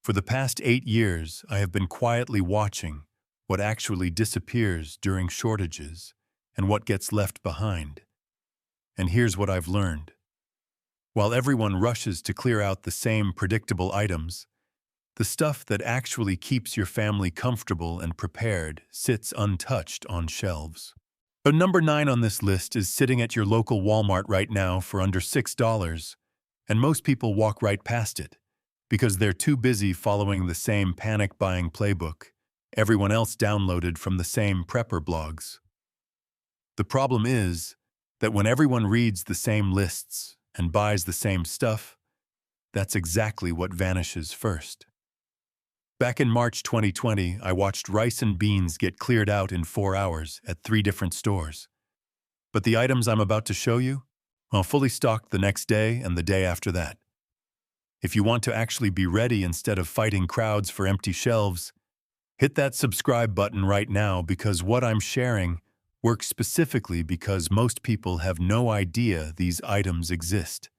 For the past 8 years, I have been quietly watching what actually disappears during shortages and what gets left behind. And here's what I've learned. While everyone rushes to clear out the same predictable items, the stuff that actually keeps your family comfortable and prepared sits untouched on shelves. So number 9 on this list is sitting at your local Walmart right now for under $6, and most people walk right past it because they're too busy following the same panic-buying playbook everyone else downloaded from the same prepper blogs. The problem is that when everyone reads the same lists and buys the same stuff, that's exactly what vanishes first. Back in March 2020, I watched rice and beans get cleared out in 4 hours at 3 different stores. But the items I'm about to show you, are fully stocked the next day and the day after that. If you want to actually be ready instead of fighting crowds for empty shelves, hit that subscribe button right now, because what I'm sharing works specifically because most people have no idea these items exist.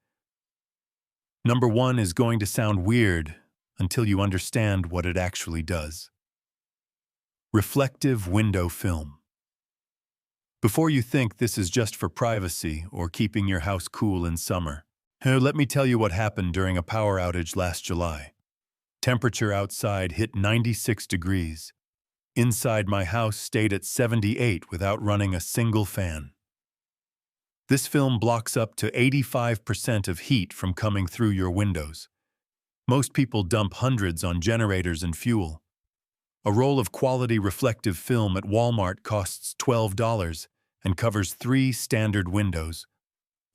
Number 1 is going to sound weird until you understand what it actually does. Reflective window film. Before you think this is just for privacy or keeping your house cool in summer, let me tell you what happened during a power outage last July. Temperature outside hit 96 degrees. Inside, my house stayed at 78 without running a single fan. This film blocks up to 85% of heat from coming through your windows. Most people dump hundreds on generators and fuel. A roll of quality reflective film at Walmart costs $12 and covers 3 standard windows.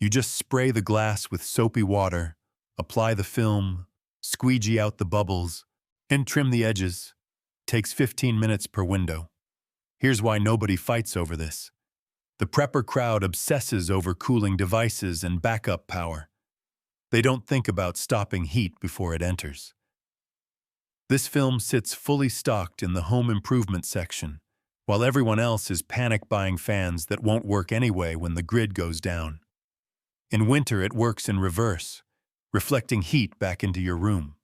You just spray the glass with soapy water, apply the film, squeegee out the bubbles, and trim the edges. Takes 15 minutes per window. Here's why nobody fights over this. The prepper crowd obsesses over cooling devices and backup power. They don't think about stopping heat before it enters. This film sits fully stocked in the home improvement section, while everyone else is panic-buying fans that won't work anyway when the grid goes down. In winter, it works in reverse, reflecting heat back into your room.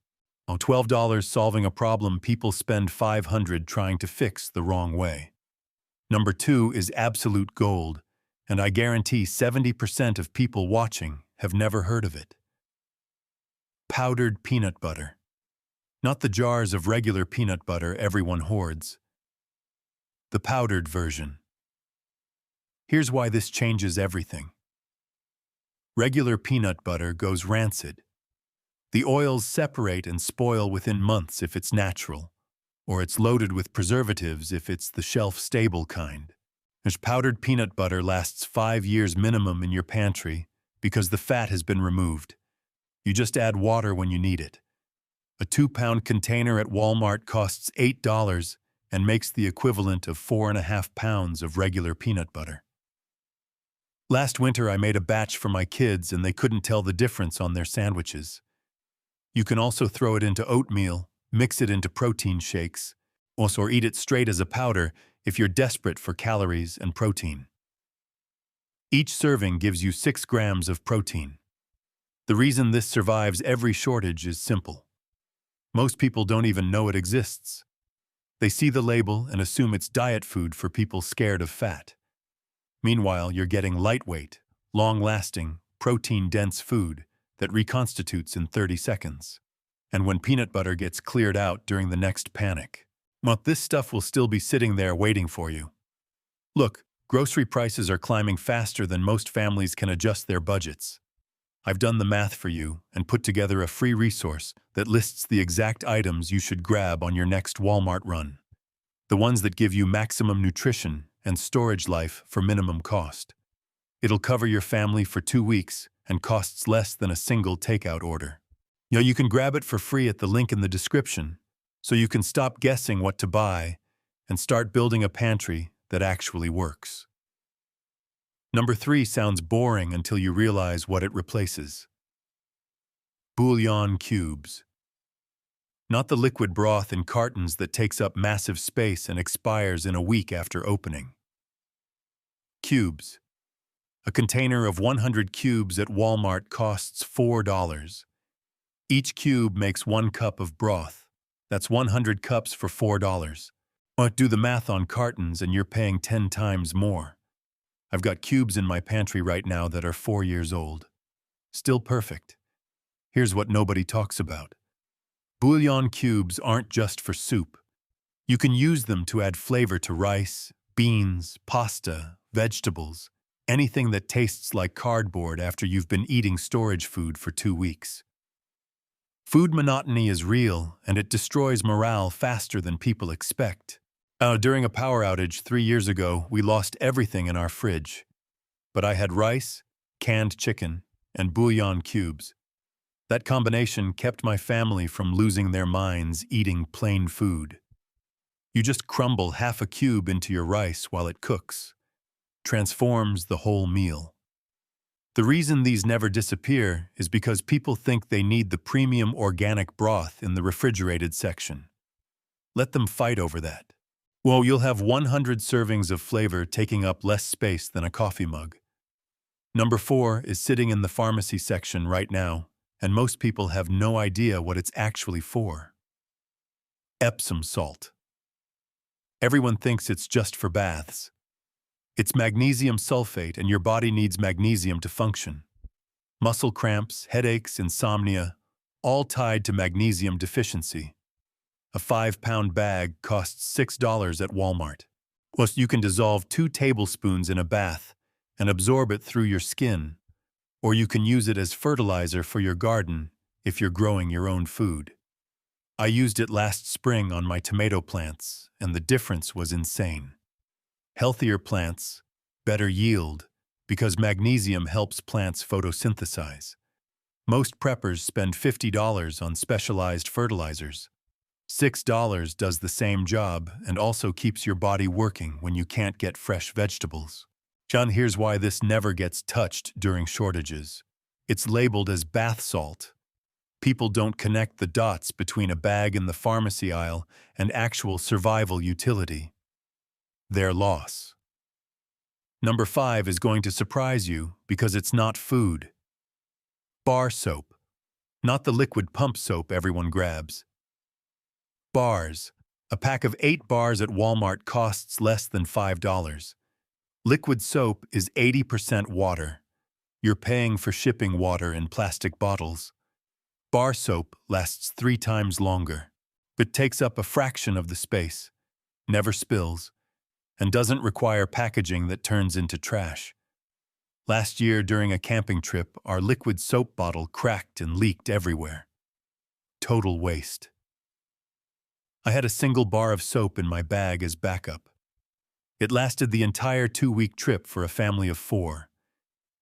On $12 solving a problem people spend $500 trying to fix the wrong way. Number 2 is absolute gold, and I guarantee 70% of people watching have never heard of it. Powdered peanut butter. Not the jars of regular peanut butter everyone hoards. The powdered version. Here's why this changes everything. Regular peanut butter goes rancid. The oils separate and spoil within months if it's natural, or it's loaded with preservatives if it's the shelf-stable kind. Powdered peanut butter lasts 5 years minimum in your pantry because the fat has been removed. You just add water when you need it. A 2-pound container at Walmart costs $8 and makes the equivalent of 4.5 pounds of regular peanut butter. Last winter, I made a batch for my kids and they couldn't tell the difference on their sandwiches. You can also throw it into oatmeal, mix it into protein shakes, or eat it straight as a powder if you're desperate for calories and protein. Each serving gives you 6 grams of protein. The reason this survives every shortage is simple. Most people don't even know it exists. They see the label and assume it's diet food for people scared of fat. Meanwhile, you're getting lightweight, long-lasting, protein-dense food that reconstitutes in 30 seconds. And when peanut butter gets cleared out during the next panic, this stuff will still be sitting there waiting for you. Look, grocery prices are climbing faster than most families can adjust their budgets. I've done the math for you and put together a free resource that lists the exact items you should grab on your next Walmart run. The ones that give you maximum nutrition and storage life for minimum cost. It'll cover your family for 2 weeks and costs less than a single takeout order. You can grab it for free at the link in the description, so you can stop guessing what to buy and start building a pantry that actually works. Number 3 sounds boring until you realize what it replaces. Bouillon cubes. Not the liquid broth in cartons that takes up massive space and expires in a week after opening. Cubes. A container of 100 cubes at Walmart costs $4. Each cube makes 1 cup of broth, That's 100 cups for $4. But do the math on cartons and you're paying 10 times more. I've got cubes in my pantry right now that are 4 years old. Still perfect. Here's what nobody talks about. Bouillon cubes aren't just for soup. You can use them to add flavor to rice, beans, pasta, vegetables, anything that tastes like cardboard after you've been eating storage food for 2 weeks. Food monotony is real, and it destroys morale faster than people expect. During a power outage 3 years ago, we lost everything in our fridge. But I had rice, canned chicken, and bouillon cubes. That combination kept my family from losing their minds eating plain food. You just crumble half a cube into your rice while it cooks. Transforms the whole meal. The reason these never disappear is because people think they need the premium organic broth in the refrigerated section. Let them fight over that. Well, you'll have 100 servings of flavor taking up less space than a coffee mug. Number 4 is sitting in the pharmacy section right now, and most people have no idea what it's actually for. Epsom salt. Everyone thinks it's just for baths. It's magnesium sulfate, and your body needs magnesium to function. Muscle cramps, headaches, insomnia, all tied to magnesium deficiency. A 5-pound bag costs $6 at Walmart. Plus, you can dissolve 2 tablespoons in a bath and absorb it through your skin, or you can use it as fertilizer for your garden if you're growing your own food. I used it last spring on my tomato plants, and the difference was insane. Healthier plants, better yield, because magnesium helps plants photosynthesize. Most preppers spend $50 on specialized fertilizers. $6 does the same job and also keeps your body working when you can't get fresh vegetables. John, here's why this never gets touched during shortages. It's labeled as bath salt. People don't connect the dots between a bag in the pharmacy aisle and actual survival utility. Their loss. Number 5 is going to surprise you because it's not food. Bar soap. Not the liquid pump soap everyone grabs. Bars. A pack of 8 bars at Walmart costs less than $5. Liquid soap is 80% water. You're paying for shipping water in plastic bottles. Bar soap lasts 3 times longer, but takes up a fraction of the space, never spills, and doesn't require packaging that turns into trash. Last year during a camping trip, our liquid soap bottle cracked and leaked everywhere. Total waste. I had a single bar of soap in my bag as backup. It lasted the entire 2-week trip for a family of 4.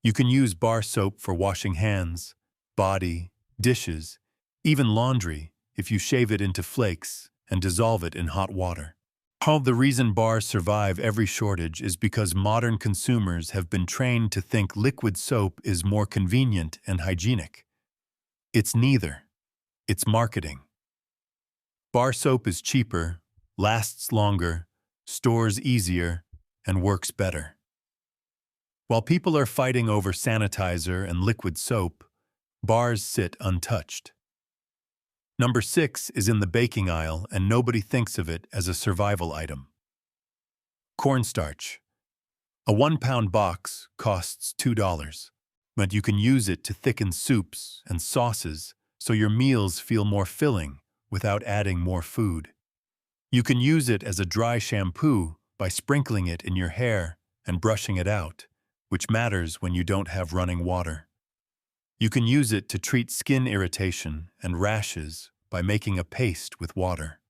You can use bar soap for washing hands, body, dishes, even laundry if you shave it into flakes and dissolve it in hot water. The reason bars survive every shortage is because modern consumers have been trained to think liquid soap is more convenient and hygienic. It's neither. It's marketing. Bar soap is cheaper, lasts longer, stores easier, and works better. While people are fighting over sanitizer and liquid soap, bars sit untouched. Number 6 is in the baking aisle, and nobody thinks of it as a survival item. Cornstarch. A 1-pound box costs $2, but you can use it to thicken soups and sauces so your meals feel more filling without adding more food. You can use it as a dry shampoo by sprinkling it in your hair and brushing it out, which matters when you don't have running water. You can use it to treat skin irritation and rashes by making a paste with water.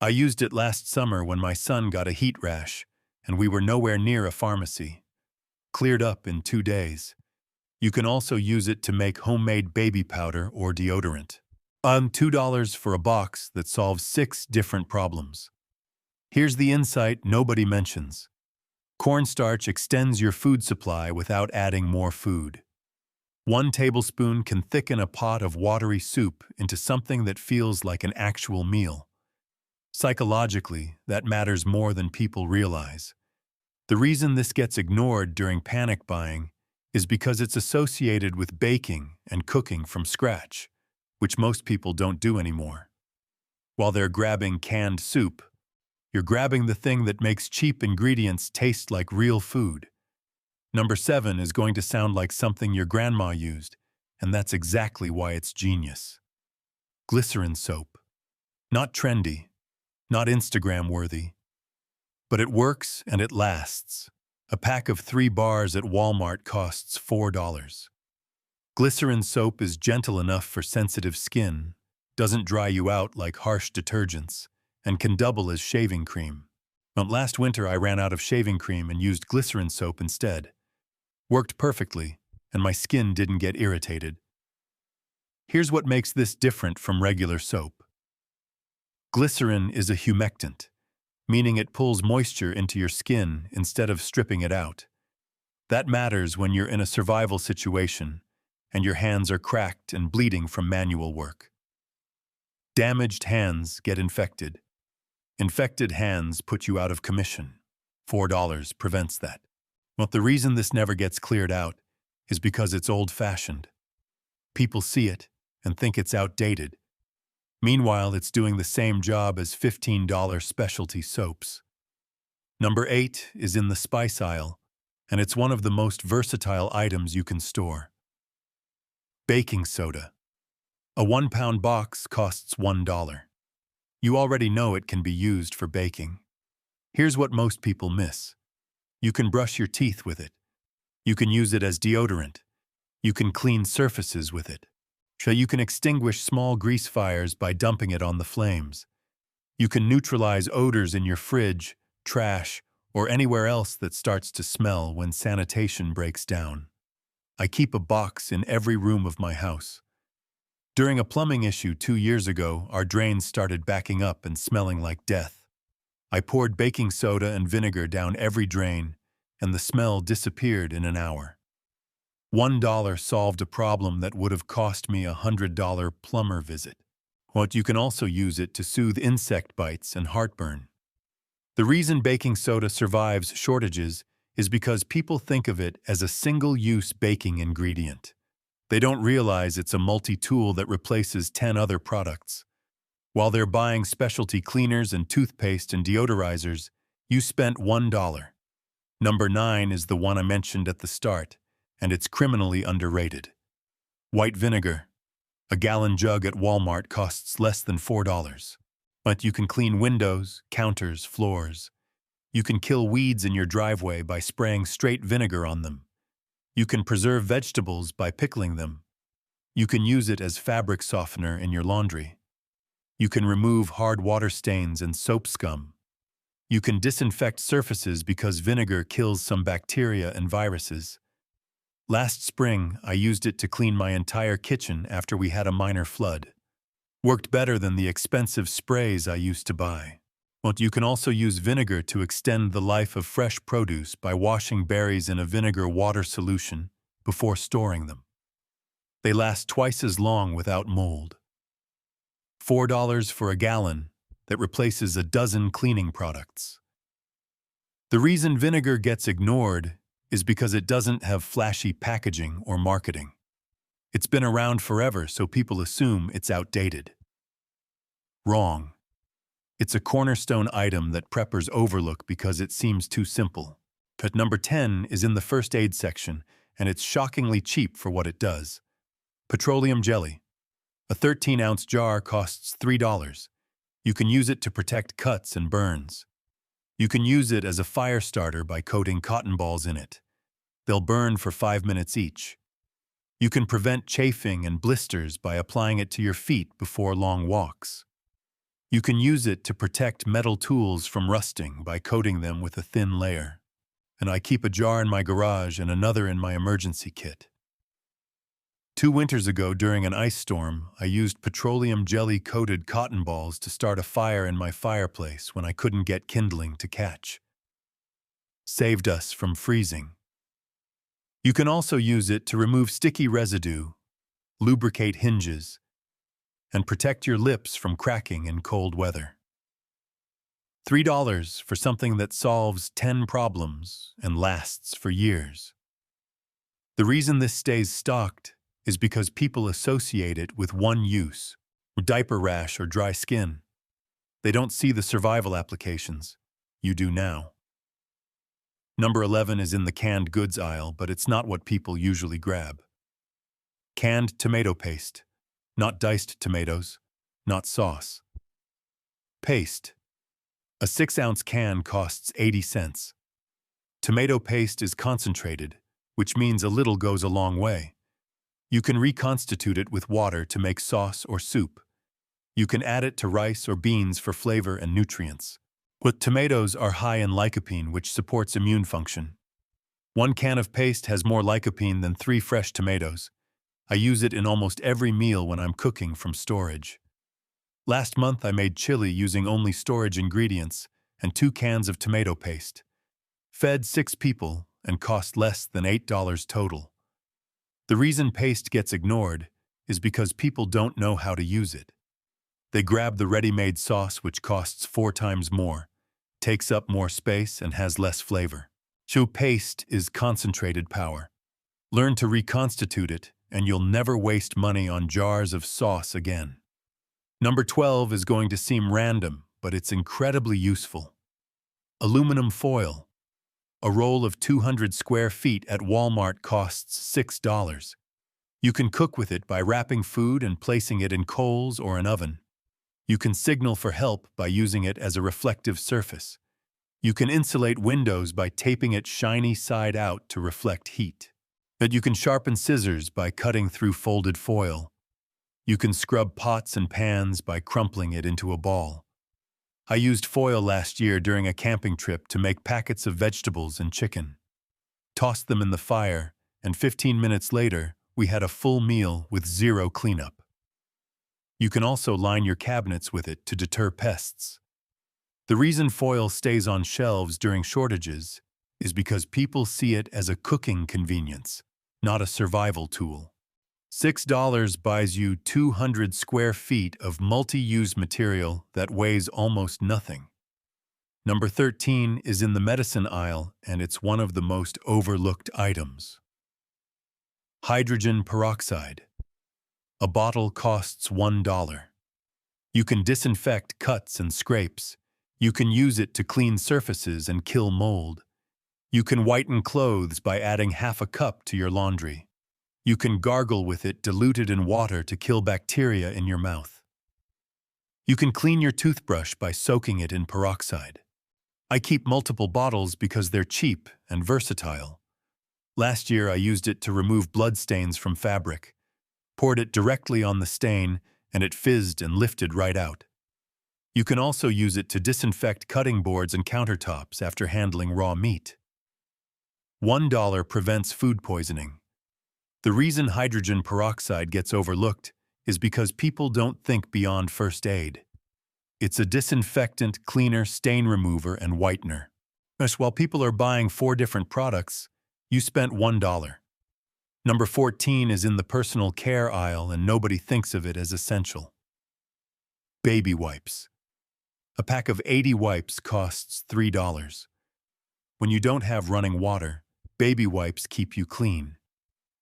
I used it last summer when my son got a heat rash and we were nowhere near a pharmacy. Cleared up in 2 days. You can also use it to make homemade baby powder or deodorant. $2 for a box that solves 6 different problems. Here's the insight nobody mentions. Cornstarch extends your food supply without adding more food. 1 tablespoon can thicken a pot of watery soup into something that feels like an actual meal. Psychologically, that matters more than people realize. The reason this gets ignored during panic buying is because it's associated with baking and cooking from scratch, which most people don't do anymore. While they're grabbing canned soup, you're grabbing the thing that makes cheap ingredients taste like real food. Number 7 is going to sound like something your grandma used, and that's exactly why it's genius. Glycerin soap. Not trendy, not Instagram-worthy, but it works and it lasts. A pack of 3 bars at Walmart costs $4. Glycerin soap is gentle enough for sensitive skin, doesn't dry you out like harsh detergents, and can double as shaving cream. Last winter I ran out of shaving cream and used glycerin soap instead. Worked perfectly, and my skin didn't get irritated. Here's what makes this different from regular soap. Glycerin is a humectant, meaning it pulls moisture into your skin instead of stripping it out. That matters when you're in a survival situation and your hands are cracked and bleeding from manual work. Damaged hands get infected. Infected hands put you out of commission. $4 prevents that. But the reason this never gets cleared out is because it's old-fashioned. People see it and think it's outdated. Meanwhile, it's doing the same job as $15 specialty soaps. Number 8 is in the spice aisle, and it's one of the most versatile items you can store. Baking soda. A 1-pound box costs $1. You already know it can be used for baking. Here's what most people miss. You can brush your teeth with it. You can use it as deodorant. You can clean surfaces with it. You can extinguish small grease fires by dumping it on the flames. You can neutralize odors in your fridge, trash, or anywhere else that starts to smell when sanitation breaks down. I keep a box in every room of my house. During a plumbing issue 2 years ago, our drains started backing up and smelling like death. I poured baking soda and vinegar down every drain, and the smell disappeared in an hour. $1 solved a problem that would have cost me a $100 plumber visit. But you can also use it to soothe insect bites and heartburn. The reason baking soda survives shortages is because people think of it as a single-use baking ingredient. They don't realize it's a multi-tool that replaces 10 other products. While they're buying specialty cleaners and toothpaste and deodorizers, you spent $1. Number 9 is the one I mentioned at the start, and it's criminally underrated. White vinegar. A gallon jug at Walmart costs less than $4. But you can clean windows, counters, floors. You can kill weeds in your driveway by spraying straight vinegar on them. You can preserve vegetables by pickling them. You can use it as fabric softener in your laundry. You can remove hard water stains and soap scum. You can disinfect surfaces because vinegar kills some bacteria and viruses. Last spring, I used it to clean my entire kitchen after we had a minor flood. Worked better than the expensive sprays I used to buy. But you can also use vinegar to extend the life of fresh produce by washing berries in a vinegar water solution before storing them. They last twice as long without mold. $4 for a gallon that replaces a dozen cleaning products. The reason vinegar gets ignored is because it doesn't have flashy packaging or marketing. It's been around forever, so people assume it's outdated. Wrong. It's a cornerstone item that preppers overlook because it seems too simple. But number 10 is in the first aid section, and it's shockingly cheap for what it does. Petroleum jelly. A 13-ounce jar costs $3. You can use it to protect cuts and burns. You can use it as a fire starter by coating cotton balls in it. They'll burn for 5 minutes each. You can prevent chafing and blisters by applying it to your feet before long walks. You can use it to protect metal tools from rusting by coating them with a thin layer. And I keep a jar in my garage and another in my emergency kit. 2 winters ago, during an ice storm, I used petroleum jelly-coated cotton balls to start a fire in my fireplace when I couldn't get kindling to catch. Saved us from freezing. You can also use it to remove sticky residue, lubricate hinges, and protect your lips from cracking in cold weather. $3 for something that solves 10 problems and lasts for years. The reason this stays stocked is because people associate it with one use, diaper rash or dry skin. They don't see the survival applications. You do now. Number 11 is in the canned goods aisle, but it's not what people usually grab. Canned tomato paste. Not diced tomatoes. Not sauce. Paste. A 6-ounce can costs 80 cents. Tomato paste is concentrated, which means a little goes a long way. You can reconstitute it with water to make sauce or soup. You can add it to rice or beans for flavor and nutrients. But tomatoes are high in lycopene, which supports immune function. 1 can of paste has more lycopene than 3 fresh tomatoes. I use it in almost every meal when I'm cooking from storage. Last month I made chili using only storage ingredients and 2 cans of tomato paste. Fed 6 people and cost less than $8 total. The reason paste gets ignored is because people don't know how to use it. They grab the ready-made sauce, which costs 4 times more, takes up more space, and has less flavor. So paste is concentrated power. Learn to reconstitute it, and you'll never waste money on jars of sauce again. Number 12 is going to seem random, but it's incredibly useful. Aluminum foil. A roll of 200 square feet at Walmart costs $6. You can cook with it by wrapping food and placing it in coals or an oven. You can signal for help by using it as a reflective surface. You can insulate windows by taping it shiny side out to reflect heat. But you can sharpen scissors by cutting through folded foil. You can scrub pots and pans by crumpling it into a ball. I used foil last year during a camping trip to make packets of vegetables and chicken. Tossed them in the fire, and 15 minutes later, we had a full meal with 0 cleanup. You can also line your cabinets with it to deter pests. The reason foil stays on shelves during shortages is because people see it as a cooking convenience, not a survival tool. $6 buys you 200 square feet of multi-use material that weighs almost nothing. Number 13 is in the medicine aisle, and it's one of the most overlooked items. Hydrogen peroxide. A bottle costs $1. You can disinfect cuts and scrapes. You can use it to clean surfaces and kill mold. You can whiten clothes by adding half a cup to your laundry. You can gargle with it diluted in water to kill bacteria in your mouth. You can clean your toothbrush by soaking it in peroxide. I keep multiple bottles because they're cheap and versatile. Last year I used it to remove blood stains from fabric. Poured it directly on the stain, and it fizzed and lifted right out. You can also use it to disinfect cutting boards and countertops after handling raw meat. $1 prevents food poisoning. The reason hydrogen peroxide gets overlooked is because people don't think beyond first aid. It's a disinfectant, cleaner, stain remover, and whitener. Thus, while people are buying 4 different products, you spent $1. Number 14 is in the personal care aisle, and nobody thinks of it as essential. Baby wipes. A pack of 80 wipes costs $3. When you don't have running water, baby wipes keep you clean.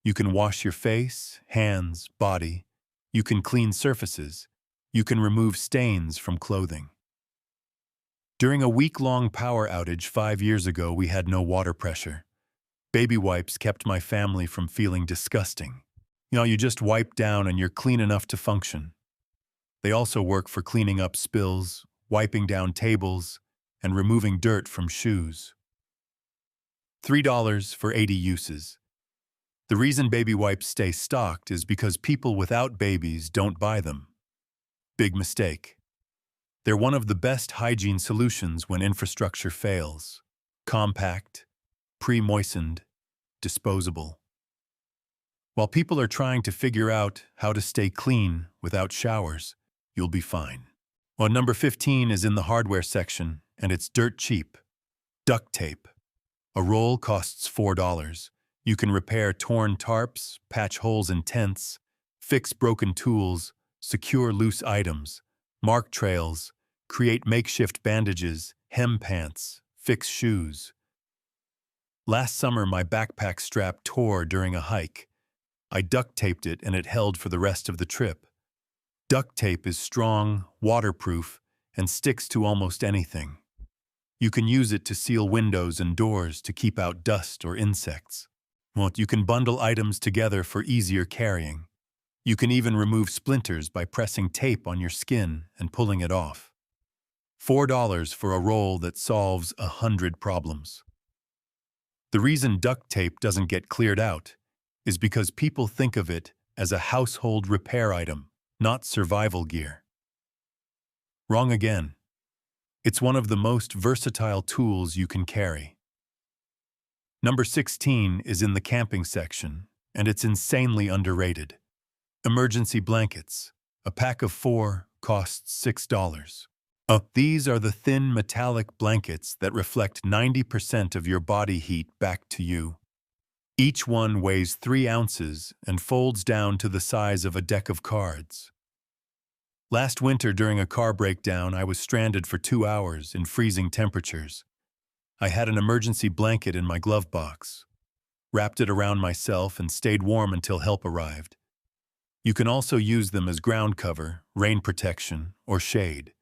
You can wash your face, hands, body. You can clean surfaces. You can remove stains from clothing. During a week-long power outage 5 years ago, we had no water pressure. Baby wipes kept my family from feeling disgusting. You just wipe down and you're clean enough to function. They also work for cleaning up spills, wiping down tables, and removing dirt from shoes. $3 for 80 uses. The reason baby wipes stay stocked is because people without babies don't buy them. Big mistake. They're one of the best hygiene solutions when infrastructure fails. Compact, pre-moistened, disposable. While people are trying to figure out how to stay clean without showers, you'll be fine. Well, number 15 is in the hardware section, and it's dirt cheap. Duct tape. A roll costs $4. You can repair torn tarps, patch holes in tents, fix broken tools, secure loose items, mark trails, create makeshift bandages, hem pants, fix shoes. Last summer, my backpack strap tore during a hike. I duct taped it and it held for the rest of the trip. Duct tape is strong, waterproof, and sticks to almost anything. You can use it to seal windows and doors to keep out dust or insects. Well, you can bundle items together for easier carrying. You can even remove splinters by pressing tape on your skin and pulling it off. $4 for a roll that solves 100 problems. The reason duct tape doesn't get cleared out is because people think of it as a household repair item, not survival gear. Wrong again. It's one of the most versatile tools you can carry. Number 16 is in the camping section, and it's insanely underrated. Emergency blankets. A pack of 4 costs $6. These are the thin metallic blankets that reflect 90% of your body heat back to you. Each one weighs 3 ounces and folds down to the size of a deck of cards. Last winter during a car breakdown, I was stranded for 2 hours in freezing temperatures. I had an emergency blanket in my glove box, wrapped it around myself and stayed warm until help arrived. You can also use them as ground cover, rain protection, or shade.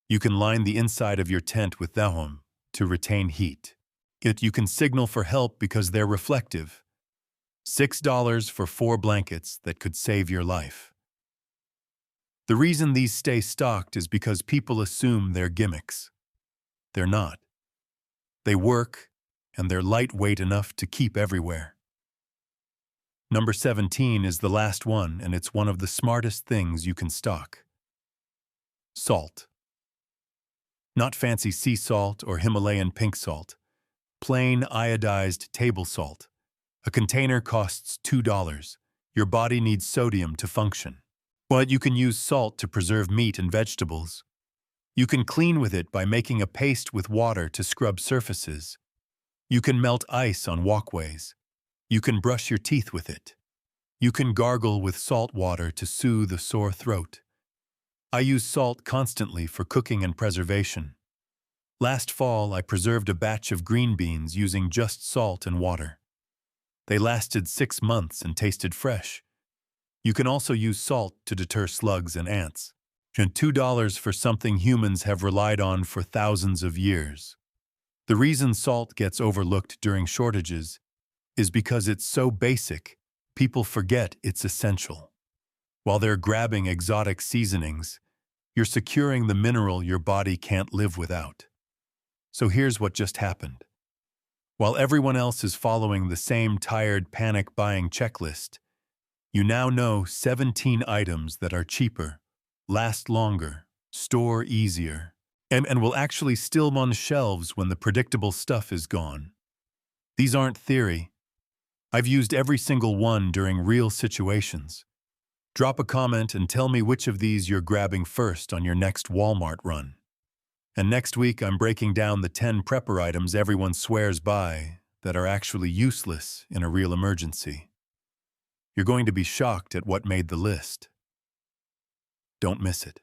You can line the inside of your tent with them to retain heat. Yet you can signal for help because they're reflective. $6 for 4 blankets that could save your life. The reason these stay stocked is because people assume they're gimmicks. They're not. They work, and they're lightweight enough to keep everywhere. Number 17 is the last one, and it's one of the smartest things you can stock. Salt. Not fancy sea salt or Himalayan pink salt. Plain iodized table salt. A container costs $2. Your body needs sodium to function. But you can use salt to preserve meat and vegetables. You can clean with it by making a paste with water to scrub surfaces. You can melt ice on walkways. You can brush your teeth with it. You can gargle with salt water to soothe a sore throat. I use salt constantly for cooking and preservation. Last fall, I preserved a batch of green beans using just salt and water. They lasted 6 months and tasted fresh. You can also use salt to deter slugs and ants. And $2 for something humans have relied on for thousands of years. The reason salt gets overlooked during shortages is because it's so basic, people forget it's essential. While they're grabbing exotic seasonings, you're securing the mineral your body can't live without. So here's what just happened. While everyone else is following the same tired panic buying checklist, you now know 17 items that are cheaper, last longer, store easier, and will actually still be on shelves when the predictable stuff is gone. These aren't theory. I've used every single one during real situations. Drop a comment and tell me which of these you're grabbing first on your next Walmart run. And next week I'm breaking down the 10 prepper items everyone swears by that are actually useless in a real emergency. You're going to be shocked at what made the list. Don't miss it.